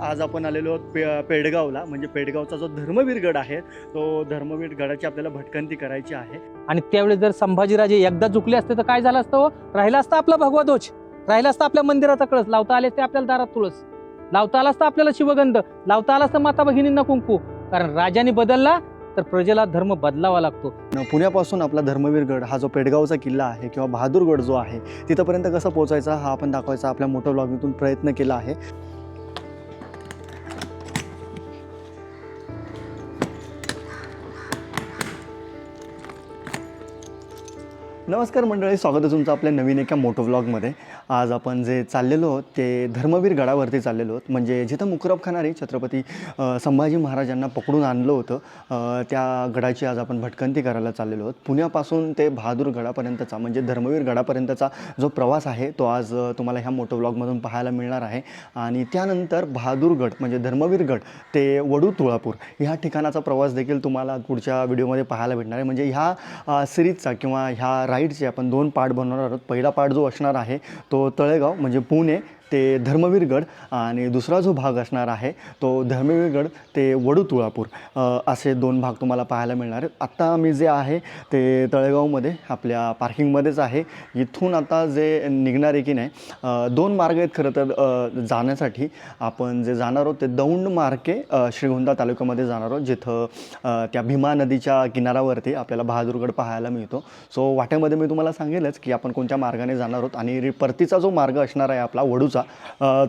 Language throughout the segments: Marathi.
आज आपण आलेलो आहोत पेडगावला. म्हणजे पेडगावचा जो धर्मवीर गड आहे तो धर्मवीर गडाची आपल्याला भटकंती करायची आहे. आणि त्यावेळेस जर संभाजीराजे एकदा झुकले असते तर काय झालं असतं हो? राहिला असता आपला भगवा ध्वज, राहिला असता आपल्या मंदिराचा कळस, लावता आले असते आपल्याला दारात तुळस, लावता आला असता आपल्याला शिवगंध, लावता आला असता माता भगिनींना कुंकू. कारण राजाने बदलला तर प्रजेला धर्म बदलावा लागतो. पुण्यापासून आपला धर्मवीर गड हा जो पेडगावचा किल्ला आहे किंवा बहादूरगड जो आहे तिथंपर्यंत कसं पोहोचायचा हा आपण दाखवायचा आपल्या मोठ्या ब्लॉगमधून प्रयत्न केला आहे. नमस्कार मंडळी, स्वागत आहे तुमचं आपल्या नवीन एका मोटो व्लॉगमध्ये. आज आपण जे चाललेलो आहोत ते धर्मवीर गडावरती चाललेलो आहोत. म्हणजे जिथं मुकरबखानाने छत्रपती संभाजी महाराजांना पकडून आणलं होतं त्या गडाची आज आपण भटकंती करायला चाललेलो आहोत. पुण्यापासून ते बहादूर गडापर्यंतचा म्हणजे धर्मवीर गडापर्यंतचा जो प्रवास आहे तो आज तुम्हाला ह्या मोटो व्लॉगमधून पाहायला मिळणार आहे. आणि त्यानंतर बहादूरगड म्हणजे धर्मवीर गड ते वडू तुळापूर ह्या ठिकाणाचा प्रवास देखील तुम्हाला पुढच्या व्हिडिओमध्ये पाहायला भेटणार आहे. म्हणजे ह्या सिरीजचा किंवा ह्या राईडचे आपण 2 पार्ट बनवणार आहोत. पहिला पार्ट जो असणार आहे तो तळेगाव म्हणजे पुणे ते धर्मवीर गड आणि दुसरा जो भाग असणार आहे तो धर्मवीर गड ते वडू तुळापूर असे 2 भाग तुम्हाला पाहायला मिळणार आहेत. आत्ता मी जे आहे ते तळेगावमध्ये आपल्या पार्किंगमध्येच आहे. इथून आता जे निघणार आहे की नाही 2 मार्ग आहेत खरं तर जाण्यासाठी. आपण जे जाणार आहोत ते दौंड मार्गे श्रीगोंदा तालुक्यामध्ये जाणार आहोत, जिथं त्या भीमा नदीच्या किनाऱ्यावरती आपल्याला बहादूरगड पाहायला मिळतो. सो वाटेमध्ये मी तुम्हाला सांगेलच की आपण कोणत्या मार्गाने जाणार आहोत. आणि परतीचा जो मार्ग असणार आहे आपला वडूचा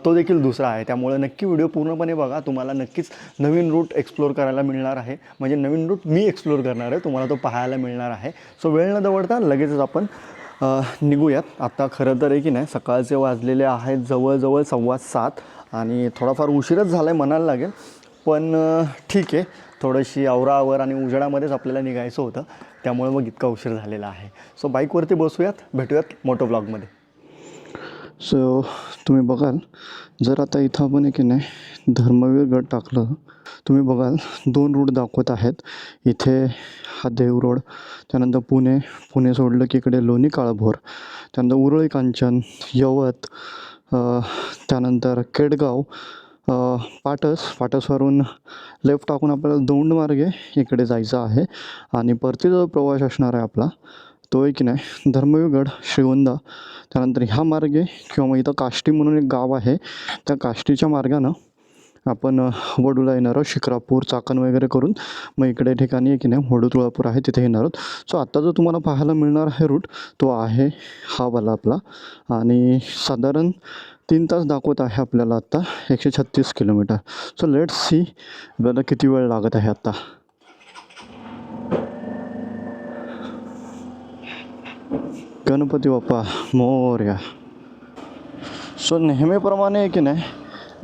तो देखील दुसरा आहे. त्यामुळे नक्की व्हिडिओ पूर्णपणे बघा. तुम्हाला नक्कीच नवीन रूट एक्सप्लोर करायला मिळणार आहे. म्हणजे नवीन रूट मी एक्सप्लोर करणार आहे, तुम्हाला तो पाहायला मिळणार आहे. सो वेळ न दवडता लगेचच आपण निघूयात. आता खरं तर आहे की नाही सकाळचे वाजलेले आहेत जवळजवळ 7:15 आणि थोडाफार उशीरच झाला आहे म्हणायला लागेल. पण ठीक आहे, थोडीशी आवराआवर आणि उजेडामध्येच आपल्याला निघायचं होतं, त्यामुळे मग इतका उशीर झालेला आहे. सो बाईकवरती बसूयात, भेटूयात मोटो ब्लॉगमध्ये. सो तुम्ही बघाल जर आता इथं आपण की नाही धर्मवीर गड टाकलं, तुम्ही बघाल 2 रूट दाखवत आहेत. इथे हा देव रोड, त्यानंतर पुणे सोडलं की इकडे लोणी काळभोर, त्यानंतर उरळी कांचन, यवत, त्यानंतर केडगाव, पाटसवरून लेफ्ट टाकून आपल्याला दौंड मार्गे इकडे जायचं आहे. आणि परतीचा जो प्रवास असणार आहे आपला तो आहे की नाही धर्मवीर गड श्रीगोंदा, त्यानंतर ह्या मार्गे किंवा मग इथं काष्टी म्हणून एक गाव आहे त्या काष्टीच्या मार्गानं आपण वडूला येणार आहोत. शिक्रापूर चाकण वगैरे करून मग इकडे ठिकाणी आहे की नाही वडू तुळापूर आहे तिथे येणार आहोत. सो आत्ता जो तुम्हाला पाहायला मिळणार आहे रूट तो आहे हा वाला आपला. आणि साधारण 3 तास दाखवत आहे आपल्याला आत्ता 136 किलोमीटर. सो लेट्स सी आपल्याला किती वेळ लागत आहे आत्ता. गणपती बाप्पा मोरया. सो नेहमीप्रमाणे आहे की नाही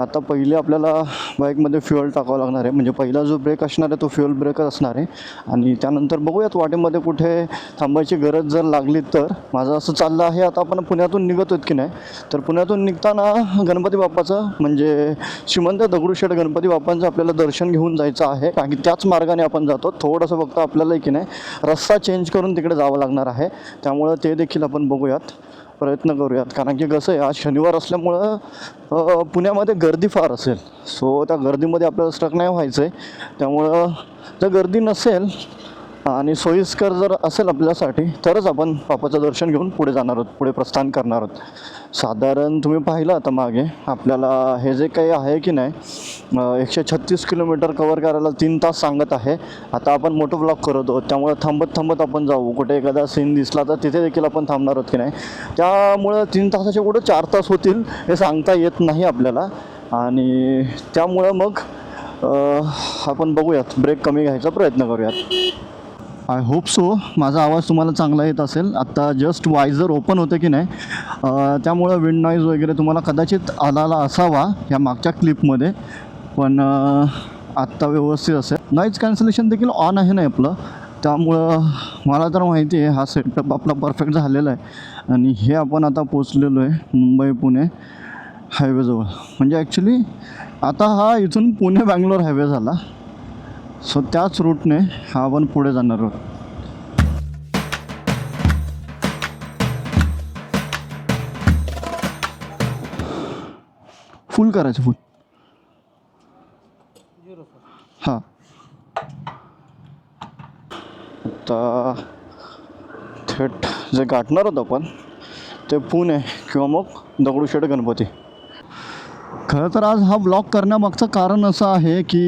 आता पहिले आपल्याला बाईकमध्ये फ्युअल टाकावं लागणार आहे. म्हणजे पहिला जो ब्रेक असणार आहे तो फ्युअल ब्रेकच असणार आहे. आणि त्यानंतर बघूयात वाटेमध्ये कुठे थांबायची गरज जर लागली तर. माझं असं चाललं आहे आता आपण पुण्यातून निघत आहोत की नाही, तर पुण्यातून निघताना गणपती बाप्पाचं म्हणजे श्रीमंत दगडूशेठ गणपती बाप्पांचं आपल्याला दर्शन घेऊन जायचं आहे. कारण की त्याच मार्गाने आपण जातो. थोडंसं फक्त आपल्याला की नाही रस्ता चेंज करून तिकडे जावं लागणार आहे. त्यामुळं ते देखील आपण बघूयात, प्रयत्न करूयात. कारण की कसं आहे आज शनिवार असल्यामुळं पुण्यामध्ये गर्दी फार असेल. सो त्या गर्दीमध्ये आपल्याला स्ट्रक नाही व्हायचं आहे. त्यामुळं जर गर्दी नसेल आणि सोयीस्कर जर असेल आपल्यासाठी तरच आपण बाप्पाचं दर्शन घेऊन पुढे जाणार आहोत, पुढे प्रस्थान करणार आहोत. साधारण तुम्ही पाहिलं आता मागे आपल्याला हे जे काही आहे की नाही 136 किलोमीटर कवर करायला 3 तास सांगत आहे. आता आपण मोठं ब्लॉग करत आहोत त्यामुळं थांबत आपण जाऊ. कुठे एखादा सीन दिसला तर तिथे देखील आपण थांबणार आहोत की नाही. त्यामुळं 3 तासाच्या पुढं 4 तास होतील हे सांगता येत नाही आपल्याला. आणि त्यामुळं मग आपण बघूयात, ब्रेक कमी घ्यायचा प्रयत्न करूयात. आय होप सो माझा आवाज तुम्हाला चांगला येत असेल. आत्ता जस्ट वायझर ओपन होतं की नाही त्यामुळं विंड नॉईज वगैरे तुम्हाला कदाचित आला असावा या मागच्या क्लिपमध्ये, पण आत्ता व्यवस्थित असेल. नॉईज कॅन्सलेशन देखील ऑन आहे ना आपलं, त्यामुळं मला तर माहिती आहे हा सेटअप आपला परफेक्ट झालेला आहे. आणि हे आपण आता पोचलेलो आहे मुंबई पुणे हायवेजवळ. म्हणजे ॲक्च्युली आता हा इथून पुणे बँगलोर हायवे झाला. सो त्याच रूटने हा आपण पुढे जाणार आहोत. फुल करायचं फुल. हां आता थेट जे गाठणार होतं आपण ते पुणे किंवा मग दगडूशेठ गणपती. खरं तर आज हा ब्लॉग करण्यामागचं कारण असं आहे की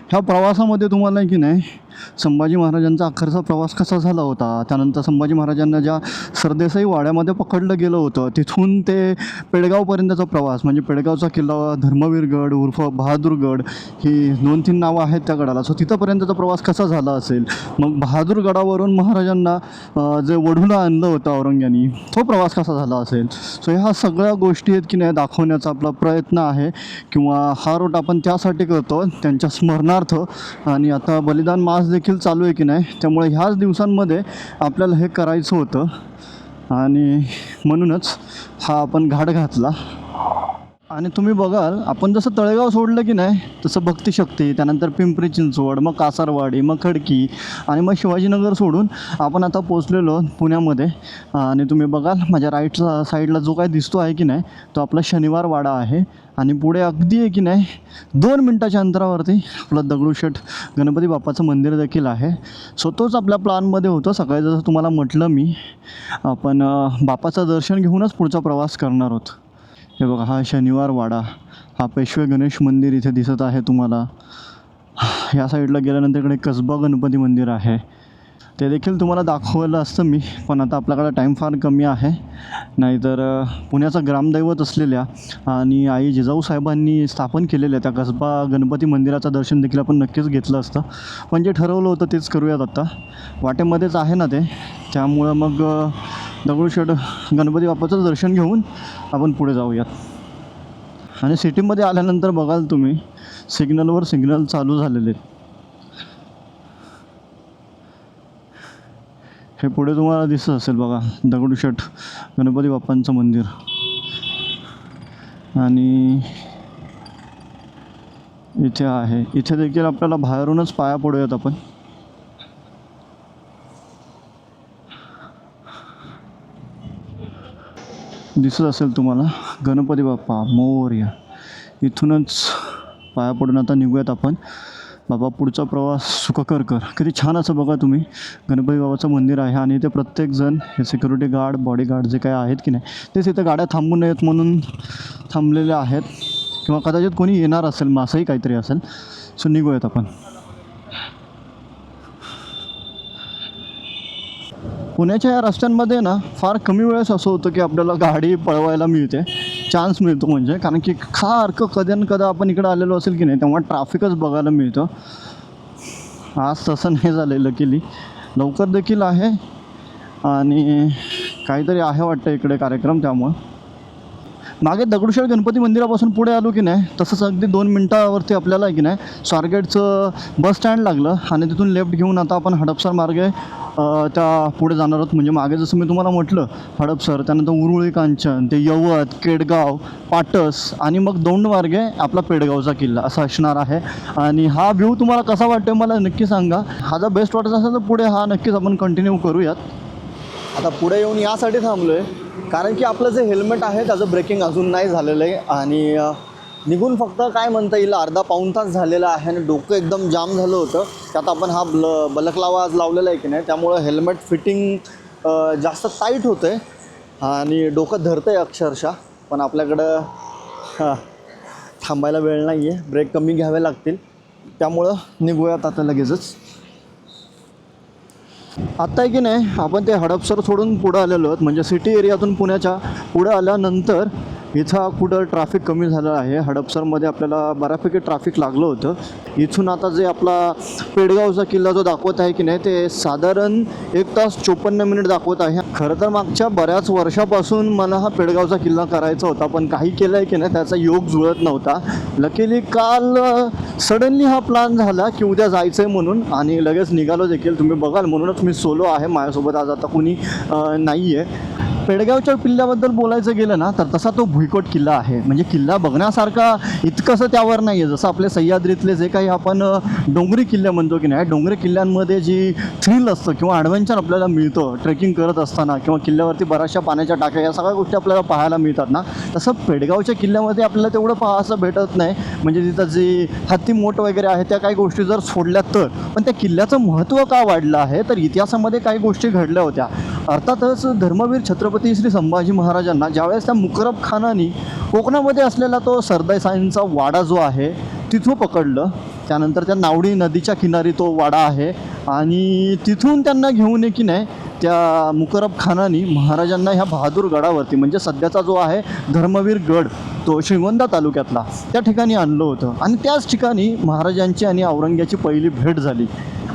ह्या प्रवासामध्ये तुम्हाला की नाही संभाजी महाराजांचा अखेरचा प्रवास कसा झाला होता, त्यानंतर संभाजी महाराजांना ज्या सरदेसाई वाड्यामध्ये पकडलं गेलं होतं तिथून ते पेडगावपर्यंतचा प्रवास, म्हणजे पेडगावचा किल्ला, धर्मवीरगड उर्फ बहादूरगड, ही 2-3 नावं आहेत त्या गडाला. सो तिथंपर्यंतचा प्रवास कसा झाला असेल, मग बहादूरगडावरून महाराजांना जे वढूला आणलं होतं औरंग्यानी तो प्रवास कसा झाला असेल. सो ह्या सगळ्या गोष्टी आहेत की नाही दाखवण्याचा आपला प्रयत्न आहे, किंवा हा रूट आपण त्यासाठी करतो त्यांच्या स्मरणार्थ. आणि आता बलिदान मास देखील चालू आहे की नाही, त्यामुळे ह्याच दिवसांमध्ये आपल्याला हे करायचं होतं आणि म्हणूनच हा आपण घाट घातला. आणि तुम्ही बघाल आपण जसं तळेगाव सोडलं की नाही तसं भक्तिशक्ती, त्यानंतर पिंपरी चिंचवड, मग कासारवाडी, मग खडकी आणि मग शिवाजीनगर सोडून आपण आता पोचलेलो पुण्यामध्ये. आणि तुम्ही बघाल माझ्या राईट साईडला जो काय दिसतो आहे की नाही तो आपला शनिवार वाडा आहे. आणि पुढे अगदी आहे की नाही 2 मिनटाच्या अंतरावरती आपलं दगडूशेठ गणपती बाप्पाचं मंदिर देखील आहे. सो तोच आपल्या प्लॅनमध्ये होतं. सकाळी जसं तुम्हाला म्हटलं मी, आपण बाप्पाचं दर्शन घेऊनच पुढचा प्रवास करणार आहोत. हे बघा हा शनिवार वाडा, हा पेशवे गणेश मंदिर इथे दिसत आहे तुम्हाला. या साईडला गेल्यानंतर इकडे कसबा गणपती मंदिर आहे, ते देखील तुम्हाला दाखवलं असतं मी, पण आता आपल्याकडे टाईम फार कमी आहे. नाहीतर पुण्याचं ग्रामदैवत असलेल्या आणि आई जिजाऊ साहेबांनी स्थापन केलेल्या त्या कसबा गणपती मंदिराचं दर्शन देखील आपण नक्कीच घेतलं असतं. पण जे ठरवलं होतं तेच करूयात आता. वाटेमध्येच आहे ना ते, त्यामुळं मग दगडूशेठ गणपती बाप्पाचं दर्शन घेऊन आपण पुढे जाऊयात. आणि सिटीमध्ये आल्यानंतर बघाल तुम्ही सिग्नलवर सिग्नल चालू झालेले आहेत. हे पुढे तुम्हाला दिसत असेल बघा दगडूशेठ गणपती बाप्पांचं मंदिर. आणि इथे आहे, इथे देखील आपल्याला बाहेरूनच पाया पडूयात आपण. दिसत असेल तुम्हाला गणपती बाप्पा मोरया. इथूनच पाया पडून आता निघूयात आपण. बाबा पुढचा प्रवास सुखकर कर. किती छान असं बघा तुम्ही गणपती बाबाचं मंदिर आहे. आणि इथे प्रत्येकजण हे सिक्युरिटी गार्ड, बॉडीगार्ड जे काय आहेत की नाही तेच इथे गाड्या थांबू नयेत म्हणून थांबलेले आहेत, किंवा कदाचित कोणी येणार असेल मग असंही काहीतरी असेल. सो निघूयात आपण. पुण्याच्या या रस्त्यांमध्ये ना फार कमी वेळेस असं होतं की आपल्याला गाडी पळवायला मिळते, चान्स मिळतो. म्हणजे कारण की सारखं कधी न कदा आपण इकडं आलेलो असेल की नाही तेव्हा ट्रॅफिकच बघायला मिळतं. आज तसं नाही झालं आहे, लकीली लवकर देखील आहे आणि काहीतरी आहे वाटतं इकडे कार्यक्रम. त्यामुळं मागे दगडूशेठ गणपती मंदिरापासून पुढे आलो की नाही तसंच अगदी 2 मिनटावरती आपल्याला की नाही स्वारगेटचं बस स्टँड लागलं. आणि तिथून लेफ्ट घेऊन आता आपण हडपसर मार्गे त्या पुढे जाणार आहोत. म्हणजे मागे जसं मी तुम्हाला म्हटलं हडपसर, त्यानंतर उरुळी कांचन, ते यवत, केडगाव, पाटस आणि मग दौंड मार्गे आपला पेडगावचा किल्ला असा असणार आहे. आणि हा व्ह्यू तुम्हाला कसा वाटतो मला नक्की सांगा. हा जर बेस्ट वाटत असेल तर पुढे हा नक्कीच आपण कंटिन्यू करूयात. आता पुढे येऊन यासाठी थांबलो आहे कारण की आपलं जे हेल्मेट आहे त्याचं ब्रेकिंग अजून नाही झालेलं आहे. आणि निघून फक्त काय म्हणता येईल अर्धा-पाऊण तास झालेला आहे आणि डोकं एकदम जाम झालं होतं. त्यात आपण हा बलकलावा आज लावलेला आहे की नाही, त्यामुळं हेल्मेट फिटिंग जास्त टाईट होतं आहे आणि डोकं धरतं आहे अक्षरशः. पण आपल्याकडं थांबायला वेळ नाही आहे, ब्रेक कमी घ्यावे लागतील. त्यामुळं निघूयात आता लगेचच. आत्ता आहे की नाही आपण ते हडपसर सोडून पुढं आलेलो आहोत. म्हणजे सिटी एरियातून पुण्याच्या पुढं आल्यानंतर इथं कुठं ट्रॅफिक कमी झालं आहे. हडपसरमध्ये आपल्याला बऱ्यापैकी ट्रॅफिक लागलं होतं. इथून आता जे आपला पेडगावचा किल्ला जो दाखवत आहे की नाही ते साधारण 1 तास 54 मिनिट दाखवत आहे. खरं तर मागच्या बऱ्याच वर्षापासून मला हा पेडगावचा किल्ला करायचा होता, पण काही केलं आहे की नाही त्याचा योग जुळत नव्हता. लकीली काल सडनली हा प्लॅन झाला की उद्या जायचं आहे म्हणून, आणि लगेच निघालो देखील. तुम्ही बघाल म्हणूनच मी सोलो आहे, माझ्यासोबत आज आता कुणी नाही आहे. पेडगावच्या किल्ल्याबद्दल बोलायचं गेलं ना तर तसा तो भुईकोट किल्ला आहे. म्हणजे किल्ला बघण्यासारखा इतकंसं त्यावर नाही आहे. जसं आपले सह्याद्रीतले जे काही आपण डोंगरी किल्ले म्हणतो की नाही, डोंगरी किल्ल्यांमध्ये जी थ्रिल असतं किंवा ॲडव्हेंचर आपल्याला मिळतं ट्रेकिंग करत असताना, किंवा किल्ल्यावरती बऱ्याचशा पाण्याच्या टाक्या या सगळ्या गोष्टी आपल्याला पाहायला मिळतात ना, तसं पेडगावच्या किल्ल्यामध्ये आपल्याला तेवढं पाहायचं भेटत नाही. म्हणजे तिथं जी हत्तीमोट वगैरे आहे त्या काही गोष्टी जर सोडल्या तर, पण त्या किल्ल्याचं महत्त्व का वाढलं आहे तर इतिहासामध्ये काही गोष्टी घडल्या होत्या. अर्थातच धर्मवीर छत्रपती श्री संभाजी महाराजांना ज्यावेळेस त्या मुकरब खानाने कोकणामध्ये असलेला तो सरदेसाईंचा वाडा जो आहे तिथून पकडलं, त्यानंतर त्या नावडी नदीच्या किनारी तो वाडा आहे आणि तिथून त्यांना घेऊन की नाही त्या मुकरब खानाने महाराजांना ह्या बहादूर गडावरती, म्हणजे सध्याचा जो आहे धर्मवीर गड तो श्रीगोंदा तालुक्यातला, त्या ठिकाणी आणलं होतं. आणि त्याच ठिकाणी महाराजांची आणि औरंग्याची पहिली भेट झाली.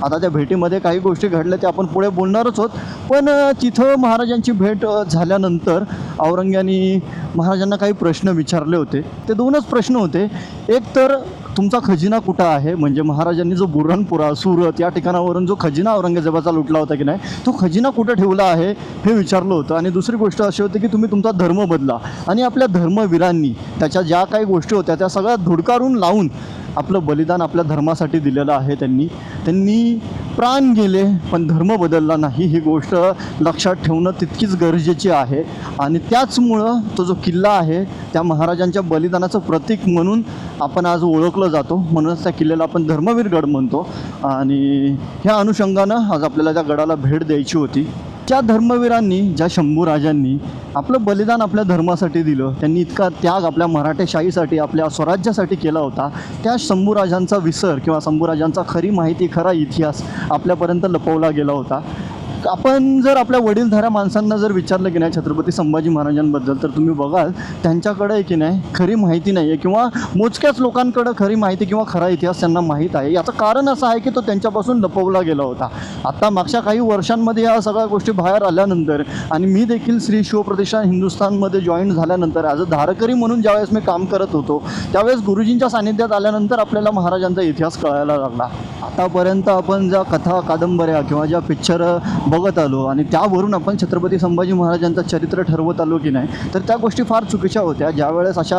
आता त्या भेटीमध्ये काही गोष्टी घडल्या ते आपण पुढे बोलणारच आहोत. पण तिथं महाराजांची भेट झाल्यानंतर औरंग्याने महाराजांना काही प्रश्न विचारले होते. ते दोनच प्रश्न होते. एक तर तुमचा खजिना कुठं आहे, म्हणजे महाराजांनी जो बुऱ्हाणपुरा सुरत या ठिकाणावरून जो खजिना औरंगजेबाचा लुटला होता की नाही, तो खजिना कुठं ठेवला आहे हे विचारलं होतं. आणि दुसरी गोष्ट अशी होती की तुम्ही तुमचा धर्म बदला. आणि आपल्या धर्मवीरांनी त्याच्या ज्या काही गोष्टी होत्या त्या सगळ्या धुडकारून लावून आपलं बलिदान आपल्या धर्मासाठी दिलेलं आहे. त्यांनी प्राण गेले पण धर्म बदलला नाही, ही गोष्ट लक्षात ठेवणं तितकीच गरजेची आहे. आणि त्याचमुळं तो जो किल्ला आहे त्या महाराजांच्या बलिदानाचं प्रतीक म्हणून आपण आज ओळखलं जातो. म्हणूनच त्या किल्ल्याला आपण धर्मवीर गड म्हणतो. आणि ह्या अनुषंगानं आज आपल्याला त्या गडाला भेट द्यायची होती. ज्या धर्मवीरांनी, ज्या शंभूराजांनी आपलं बलिदान आपल्या धर्मासाठी दिलं, त्यांनी इतका त्याग आपल्या मराठेशाहीसाठी, आपल्या स्वराज्यासाठी केला होता, त्या शंभूराजांचा विसर किंवा शंभूराजांचा खरी माहिती, खरा इतिहास आपल्यापर्यंत लपवला गेला होता. आपण जर आपल्या वडीलधाऱ्या माणसांना जर विचारलं की नाही छत्रपती संभाजी महाराजांबद्दल, तर तुम्ही बघाल त्यांच्याकडे की नाही खरी माहिती नाही आहे, किंवा मोजक्याच लोकांकडं खरी माहिती किंवा खरा इतिहास त्यांना माहीत आहे. याचं कारण असं आहे की तो त्यांच्यापासून लपवला गेला होता. आता मागच्या काही वर्षांमध्ये या सगळ्या गोष्टी बाहेर आल्यानंतर, आणि मी देखील श्री शिवप्रतिष्ठान हिंदुस्थानमध्ये जॉईन झाल्यानंतर ॲज अ धारकरी म्हणून ज्यावेळेस मी काम करत होतो, त्यावेळेस गुरुजींच्या सानिध्यात आल्यानंतर आपल्याला महाराजांचा इतिहास कळायला लागला. आतापर्यंत आपण ज्या कथा, कादंबऱ्या किंवा ज्या पिक्चर बघत आलो आणि त्यावरून आपण छत्रपती संभाजी महाराजांचं चरित्र ठरवत आलो की नाही, तर त्या गोष्टी फार चुकीच्या होत्या. ज्यावेळेस अशा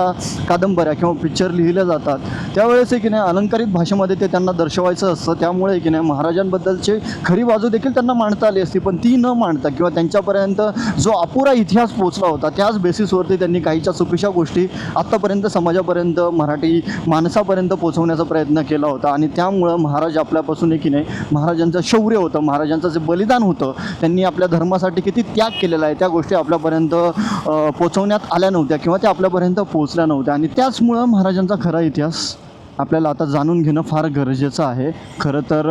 कादंबऱ्या किंवा पिक्चर लिहिल्या जातात त्यावेळेस की नाही अलंकारित भाषेमध्ये ते त्यांना दर्शवायचं असतं. त्यामुळे की नाही महाराजांबद्दलची खरी बाजू देखील त्यांना मांडता आली असती, पण ती न मांडता किंवा त्यांच्यापर्यंत जो अपुरा इतिहास पोचला होता त्याच बेसिसवरती त्यांनी काहीच्या चुकीच्या गोष्टी आत्तापर्यंत समाजापर्यंत, मराठी माणसापर्यंत पोचवण्याचा प्रयत्न केला होता. आणि त्यामुळं महाराज आपल्यापासून की नाही महाराजांचं शौर्य होतं, महाराजांचं जे बलिदान होतं, त्यांनी आपल्या धर्मासाठी किती त्याग केलेला आहे त्या गोष्टी आपल्यापर्यंत पोचवण्यात आल्या नव्हत्या किंवा त्या आपल्यापर्यंत पोचल्या नव्हत्या. आणि त्याचमुळं महाराजांचा खरा इतिहास आपल्याला आता जाणून घेणं फार गरजेचं आहे. खरं तर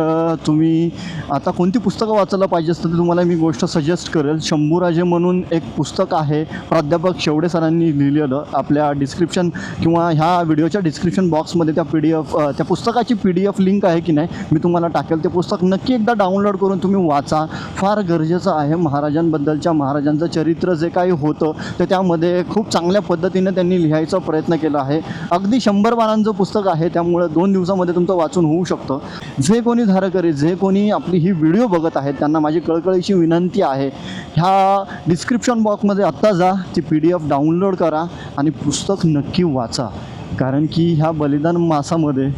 तुम्ही आता कोणती पुस्तकं वाचायला पाहिजे असतं तर तुम्हाला मी गोष्ट सजेस्ट करेल. शंभूराजे म्हणून एक पुस्तक आहे, प्राध्यापक शेवडे सरांनी लिहिलेलं. आपल्या डिस्क्रिप्शन किंवा ह्या व्हिडिओच्या डिस्क्रिप्शन बॉक्समध्ये त्या PDF त्या पुस्तकाची PDF लिंक आहे की नाही मी तुम्हाला टाकेल. ते पुस्तक नक्की एकदा डाउनलोड करून तुम्ही वाचा, फार गरजेचं आहे. महाराजांबद्दलच्या, महाराजांचं चरित्र जे काही होतं ते त्यामध्ये खूप चांगल्या पद्धतीने त्यांनी लिहायचा प्रयत्न केला आहे. अगदी 100 पानांचं पुस्तक आहे, त्यामुळे 2 दिवसामध्ये तुमचं वाचून होऊ शकतं. जे कोणी धारकरी, जे कोणी आपली ही व्हिडिओ बघत आहेत त्यांना माझी कळकळीची विनंती आहे, ह्या डिस्क्रिप्शन बॉक्समध्ये आत्ता जा, ती PDF डाउनलोड करा आणि पुस्तक नक्की वाचा. कारण की ह्या बलिदान मासामध्ये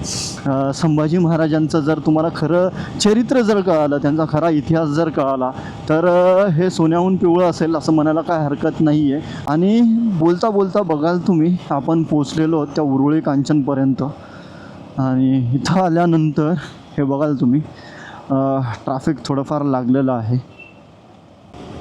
संभाजी महाराजांचं जर तुम्हाला खरं चरित्र जर कळालं, त्यांचा खरा इतिहास जर कळाला, तर हे सोन्याहून पिवळं असेल असं म्हणायला काय हरकत नाही आहे. आणि बोलता बोलता बघाल तुम्ही आपण पोचलेलो आहोत त्या उरुळी कांचनपर्यंत. आणि इथं आल्यानंतर हे बघाल तुम्ही ट्रॅफिक थोडंफार लागलेलं आहे.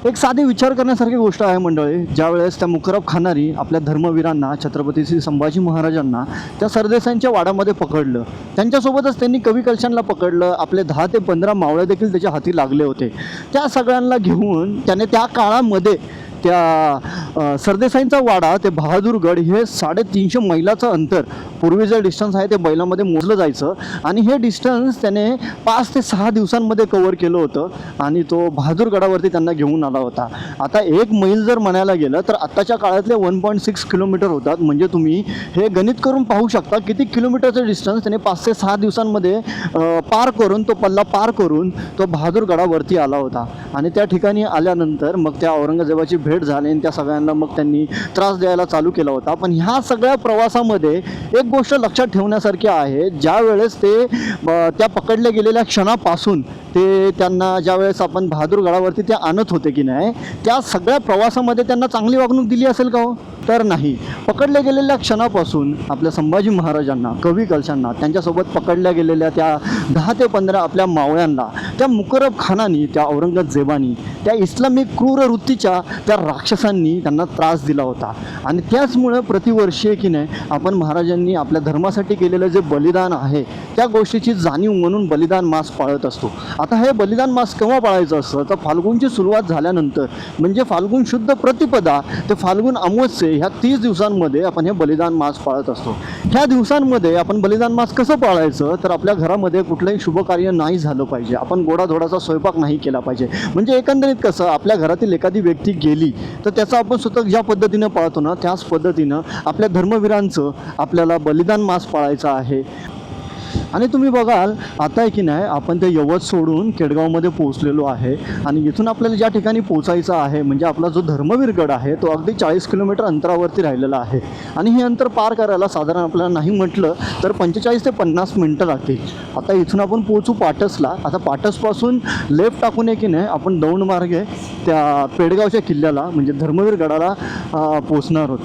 एक साधी विचार करण्यासारखी गोष्ट आहे मंडळी. ज्यावेळेस त्या मुकरब खानारी आपल्या धर्मवीरांना, छत्रपती श्री संभाजी महाराजांना त्या सरदेसाईंच्या वाड्यामध्ये पकडलं, त्यांच्यासोबतच त्यांनी कवी कलशांना पकडलं, आपले 10 ते 15 मावळे देखील त्याच्या हाती लागले होते. त्या सगळ्यांना घेऊन त्याने त्या काळामध्ये त्या सरदेसाईंचा वाडा ते बहादूरगड हे 350 मैलाचं अंतर, पूर्वी जे डिस्टन्स आहे ते बैलामध्ये मोजलं जायचं, आणि हे डिस्टन्स त्याने 5 ते 6 दिवसांमध्ये कवर केलं होतं आणि तो बहादूरगडावरती त्यांना घेऊन आला होता. आता 1 मैल जर म्हणायला गेलं तर आत्ताच्या काळातले 1.6 किलोमीटर होतात. म्हणजे तुम्ही हे गणित करून पाहू शकता किती किलोमीटरचं डिस्टन्स त्याने 5 ते 6 दिवसांमध्ये पार करून, तो पल्ला पार करून तो बहादूरगडावरती आला होता. आणि त्या ठिकाणी आल्यानंतर मग त्या औरंगजेबाची भेट भेट झाली आणि त्या सगळ्यांना मग त्यांनी त्रास द्यायला चालू केला होता. पण ह्या सगळ्या प्रवासामध्ये एक गोष्ट लक्षात ठेवण्यासारखी आहे, ज्या वेळेस ते त्या पकडल्या गेलेल्या क्षणापासून ते त्यांना ज्यावेळेस आपण बहादूर गडावरती ते आणत होते की नाही, त्या सगळ्या प्रवासामध्ये त्यांना चांगली वागणूक दिली असेल का हो? तर नाही. पकडल्या गेलेल्या क्षणापासून आपल्या संभाजी महाराजांना, कवी कलशांना, त्यांच्यासोबत पकडल्या गेलेल्या त्या 10 ते 15 आपल्या मावळ्यांना, त्या मुकरब खानानी, त्या औरंगजेबानी, त्या इस्लामिक क्रूरवृत्तीच्या त्या राक्षसांनी त्यांना त्रास दिला होता. आणि त्याचमुळं प्रतिवर्षी की नाही आपण महाराजांनी आपल्या धर्मासाठी केलेलं जे बलिदान आहे त्या गोष्टीची जाणीव म्हणून बलिदान मास पाळत असतो. आता हे बलिदान मास केव्हा पाळायचं असतं तर फाल्गुनची सुरुवात झाल्यानंतर, म्हणजे फाल्गुन शुद्ध प्रतिपदा ते फाल्गुन अमावस्ये ह्या 30 दिवसांमध्ये आपण हे बलिदान मास पाळत असतो. ह्या दिवसांमध्ये आपण बलिदान मास कसं पाळायचं तर आपल्या घरामध्ये कुठलंही शुभकार्य नाही झालं पाहिजे, आपण गोडाधोडाचा स्वयंपाक नाही केला पाहिजे. म्हणजे एकंदरीत कसं आपल्या घरातील एखादी व्यक्ती गेली तर त्याचं आपण स्वतः ज्या पद्धतीनं पाळतो ना त्याच पद्धतीनं आपल्या धर्मवीरांचं आपल्याला बलिदान मास पाळायचं आहे. आणि तुम्ही बघाल आता आहे की नाही आपण ते यवत सोडून केडगावमध्ये पोहोचलेलो आहे आणि इथून आपल्याला ज्या ठिकाणी पोचायचं आहे म्हणजे आपला जो धर्मवीर गड आहे तो अगदी 40 किलोमीटर अंतरावरती राहिलेला आहे. आणि हे अंतर पार करायला साधारण आपल्याला नाही म्हटलं तर 45 ते 50 मिनटं लागतील. आता इथून आपण पोहोचू पाटसला. आता पाटसपासून लेफ्ट टाकून आहे की नाही आपण दौंड मार्गे त्या पेडगावच्या किल्ल्याला म्हणजे धर्मवीर गडाला पोचणार आहोत.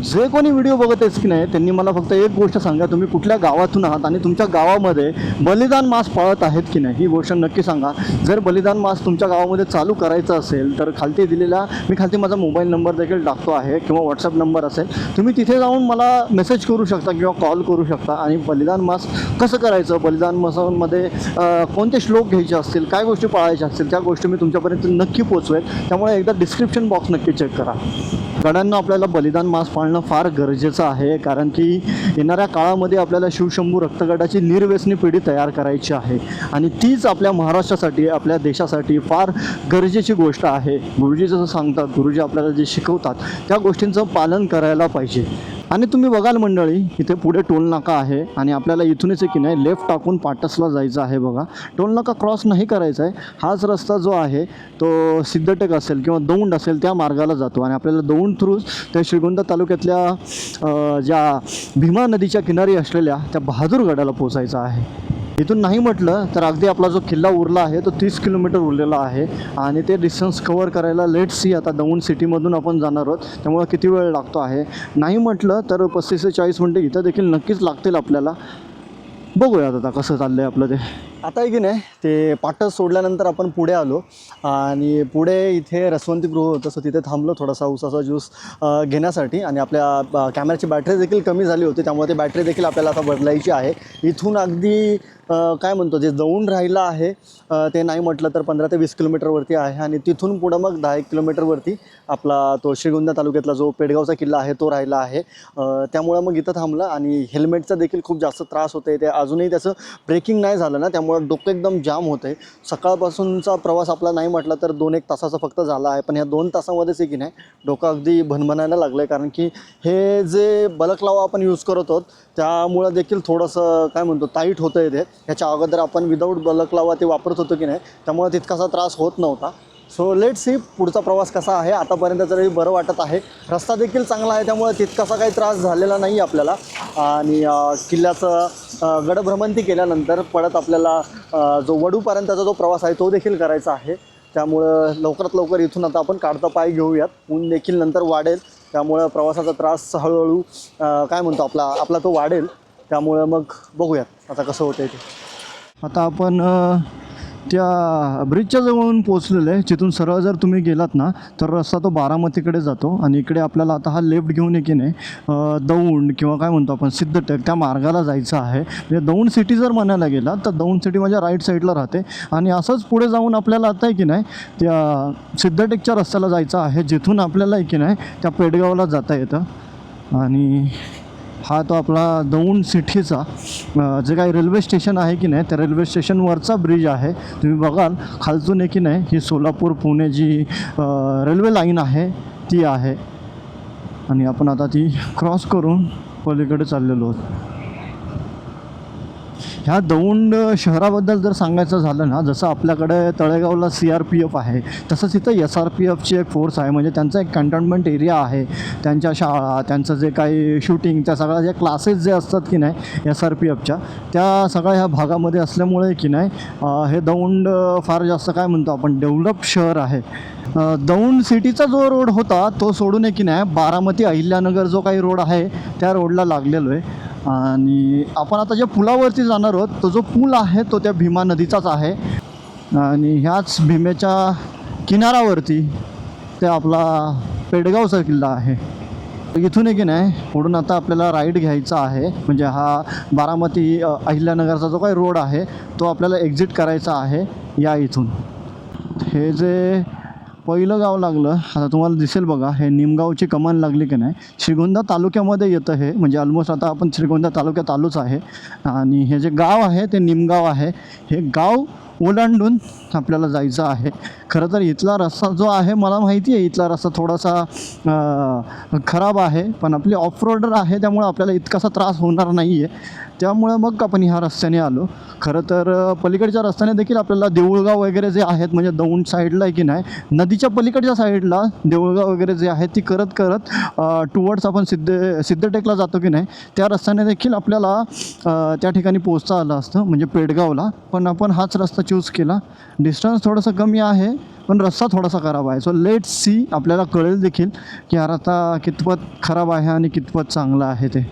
जे कोणी व्हिडिओ बघत आहेस की नाही त्यांनी मला फक्त एक गोष्ट सांगा, तुम्ही कुठल्या गावातून आहात आणि तुमच्या गावामध्ये बलिदान मास पाळत आहेत की नाही ही गोष्ट नक्की सांगा. जर बलिदान मास तुमच्या गावामध्ये चालू करायचं असेल तर खालती दिलेला मी खालती माझा मोबाईल नंबर देखील टाकतो आहे किंवा व्हॉट्सअप नंबर असेल, तुम्ही तिथे जाऊन मला मेसेज करू शकता किंवा कॉल करू शकता. आणि बलिदान मास कसं करायचं, बलिदान मासामध्ये कोणते श्लोक घ्यायचे असतील, काय गोष्टी पाळायच्या असतील त्या गोष्टी मी तुमच्यापर्यंत नक्की पोचवेल. त्यामुळे एकदा डिस्क्रिप्शन बॉक्स नक्की चेक करा. गडांना आपल्याला बलिदान मास पाळणं फार गरजेचं आहे, कारण की येणाऱ्या काळामध्ये आपल्याला शिवशंभू रक्तगटाची निर्व्यसनी पिढी तयार करायची आहे आणि तीच आपल्या महाराष्ट्रासाठी, आपल्या देशासाठी फार गरजेची गोष्ट आहे. गुरुजी जसं सांगतात, गुरुजी आपल्याला जे शिकवतात त्या गोष्टींचं पालन करायला पाहिजे. आणि तुम्ही बघाल मंडळी इथे पुढे टोल नाका आहे आणि आपल्याला इथूनच की नाही लेफ्ट टाकून पाटसला जायचं आहे. बघा टोल नाका क्रॉस नाही करायचा आहे. हाच रस्ता जो आहे तो सिद्धटेक असेल किंवा दौंड असेल त्या मार्गाला जातो आणि आपल्याला दौंड थ्रूच त्या श्रीगोंदा तालुक्यातल्या ज्या भीमा नदीच्या किनारी असलेल्या त्या बहादूर गडाला पोचायचं आहे. इथून नाही म्हटलं तर अगदी आपला जो किल्ला उरला आहे तो 30 किलोमीटर उरलेला आहे आणि ते डिस्टन्स कवर करायला लेट सी आता दौंड सिटीमधून आपण जाणार आहोत, त्यामुळे किती वेळ लागतो आहे नाही म्हटलं तर 35 ते 40 मिनटं इथं देखील नक्कीच लागतील आपल्याला. बघूयात आता कसं चाललं आहे आपलं ते. आता आहे की नाही ते पाटस सोडल्यानंतर आपण पुढे आलो आणि पुढे इथे रसवंतीगृह होतं, सो तिथे थांबलो थोडासा उसाचा ज्यूस घेण्यासाठी. आणि आपल्या कॅमेऱ्याची बॅटरी देखील कमी झाली होती त्यामुळे ती बॅटरी देखील आपल्याला आता बदलायची आहे. इथून अगदी काय म्हणतो जे दौंड राहिलं आहे ते नाही म्हटलं तर 15 ते 20 किलोमीटरवरती आहे आणि तिथून पुढं मग 10 किलोमीटरवरती आपला तो श्रीगोंदा तालुक्यातला जो पेडगावचा किल्ला आहे तो राहिला आहे. त्यामुळं मग इथं थांबलं आणि हेल्मेटचा देखील खूप जास्त त्रास होतो आहे. ते अजूनही त्याचं ब्रेकिंग नाही झालं ना त्यामुळं डोकं एकदम जाम होतं आहे. सकाळपासूनचा प्रवास आपला नाही म्हटला तर 2-1 तासाचा फक्त झाला आहे, पण ह्या 2 तासामध्येच आहे की नाही डोकं अगदी भणभणायला लागलं आहे, कारण की हे जे बलकलावा आपण यूज करत आहोत त्यामुळं देखील थोडंसं काय म्हणतो टाईट होतं आहे ते. ह्याच्या अगोदर आपण विदाऊट बलकलावा ते वापरत होतो की नाही त्यामुळे तितकासा त्रास होत नव्हता. सो लेट सी पुढचा प्रवास कसा आहे. आतापर्यंत तरी बरं वाटत आहे, रस्ता देखील चांगला आहे त्यामुळे तितकासा काही त्रास झालेला नाही आपल्याला. आणि किल्ल्याचं गडभ्रमंती केल्यानंतर परत आपल्याला जो वडूपर्यंतचा जो प्रवास आहे तो देखील करायचा आहे. त्यामुळं लवकरात लवकर इथून आता आपण काढता पाय घेऊयात. ऊन देखील नंतर वाढेल त्यामुळं प्रवासाचा त्रास हळूहळू काय म्हणतो आपला तो वाढेल. त्यामुळं मग बघूयात आता कसं होतं ते. आता आपण त्या ब्रिजच्या जवळून पोचलेलं आहे. तिथून सरळ जर तुम्ही गेलात ना तर रस्ता तो बारामतीकडे जातो आणि इकडे आपल्याला आता हा लेफ्ट घेऊन की नाही दौंड किंवा काय म्हणतो आपण सिद्धटेक त्या मार्गाला जायचं आहे. म्हणजे दौंड सिटी जर म्हणायला गेला तर दौंड सिटी माझ्या राईट साईडला राहते आणि असंच पुढे जाऊन आपल्याला आता आहे की नाही त्या सिद्धटेकच्या रस्त्याला जायचं आहे, जिथून आपल्याला आहे की नाही त्या पेडगावला जाता येतं. आणि हा तो आपला दौंड सिटीचा जे काही रेल्वे स्टेशन आहे की नाही त्या रेल्वे स्टेशनवरचा ब्रिज आहे. तुम्ही बघाल खालतून आहे की नाही ही सोलापूर पुणे जी रेल्वे लाईन आहे ती आहे आणि आपण आता ती क्रॉस करून पलीकडे चाललेलो आहोत. ह्या दौंड शहराबद्दल जर सांगायचं झालं ना, जसं आपल्याकडे तळेगावला CRPF आहे, तसंच इथं SRPFची एक फोर्स आहे. म्हणजे त्यांचा एक कंटेनमेंट एरिया आहे. त्यांच्या शाळा, त्यांचं जे काही शूटिंग, त्या सगळ्या जे क्लासेस जे असतात की नाही SRPFच्या, त्या सगळ्या ह्या भागामध्ये असल्यामुळे की नाही हे दौंड फार जास्त काय म्हणतो आपण डेव्हलप शहर आहे. दौंड सिटीचा जो रोड होता तो सोडून की नाही बारामती अहिल्यानगर जो काही रोड आहे त्या रोडला लागलेलो आहे. आणि आपण आता ज्या पुलावरती जाणार आहोत तो जो पूल आहे तो त्या भीमा नदीचाच आहे. आणि ह्याच भीमेच्या किनाऱ्यावरती ते आपला पेडगावचा किल्ला आहे. इथून की नाही पुढून आता आपल्याला राईड घ्यायचा आहे. म्हणजे हा बारामती अहिल्यानगरचा जो काही रोड आहे तो आपल्याला एक्झिट करायचा आहे या इथून. हे जे पहिलं गाव लागलं आता तुम्हाला दिसेल बघा, हे निमगावची कमान लागली की नाही श्रीगोंदा तालुक्यामध्ये येतं हे. म्हणजे ऑलमोस्ट आता आपण श्रीगोंदा तालुक्यात आलोच आहे. आणि हे जे गाव आहे ते निमगाव आहे. हे गाव ओलांडून आपल्याला जायचं आहे. खरं तर इथला रस्ता जो आहे मला माहिती आहे इथला रस्ता थोडासा खराब आहे, पण आपली ऑफ रोडर आहे त्यामुळे आपल्याला इतकासा त्रास होणार नाही आहे. त्यामुळं मग आपण ह्या रस्त्याने आलो. खरं तर पलीकडच्या रस्त्याने देखील आपल्याला देऊळगाव वगैरे जे आहेत म्हणजे दौंड साईडला आहे की नाही नदीच्या पलीकडच्या साईडला देऊळगाव वगैरे जे आहे ती करत करत टुवर्ड्स आपण सिद्धटेकला जातो की नाही त्या रस्त्याने देखील आपल्याला त्या ठिकाणी पोहोचता आलं असतं म्हणजे पेडगावला. पण आपण हाच रस्ता चूज केला. डिस्टन्स थोडंसं कमी आहे पण रस्ता थोडासा खराब आहे. सो लेट्स सी, आपल्याला कळेल देखील की हा रस्ता कितपत खराब आहे आणि कितपत चांगला आहे ते.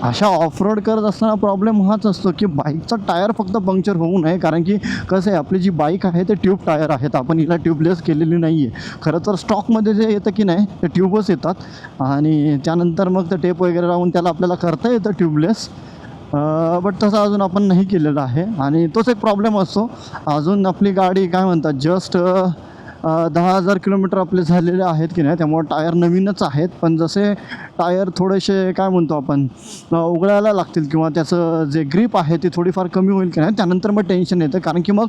अशा ऑफ रोड करत असताना प्रॉब्लेम हाच असतो की बाईकचा टायर फक्त पंक्चर होऊ नये. कारण की कसं आहे आपली जी बाईक आहे ते ट्यूब टायर आहेत. आपण हिला ट्यूबलेस केलेली नाही आहे. खरं तर स्टॉकमध्ये जे येतं की नाही ते ट्यूबच येतात आणि त्यानंतर मग ते टेप वगैरे लावून त्याला आपल्याला करता येतं ट्यूबलेस. बट तसं अजून आपण नाही केलेलं आहे आणि तोच एक प्रॉब्लेम असतो. अजून आपली गाडी काय म्हणतात जस्ट 10,000 किलोमीटर आपले झालेले आहेत की नाही त्यामुळे टायर नवीनच आहेत. पण जसे टायर थोडेसे काय म्हणतो आपण उघडायला लागतील किंवा त्याचं जे ग्रीप आहे ती थोडीफार कमी होईल की नाही त्यानंतर मग टेन्शन येतं. कारण की मग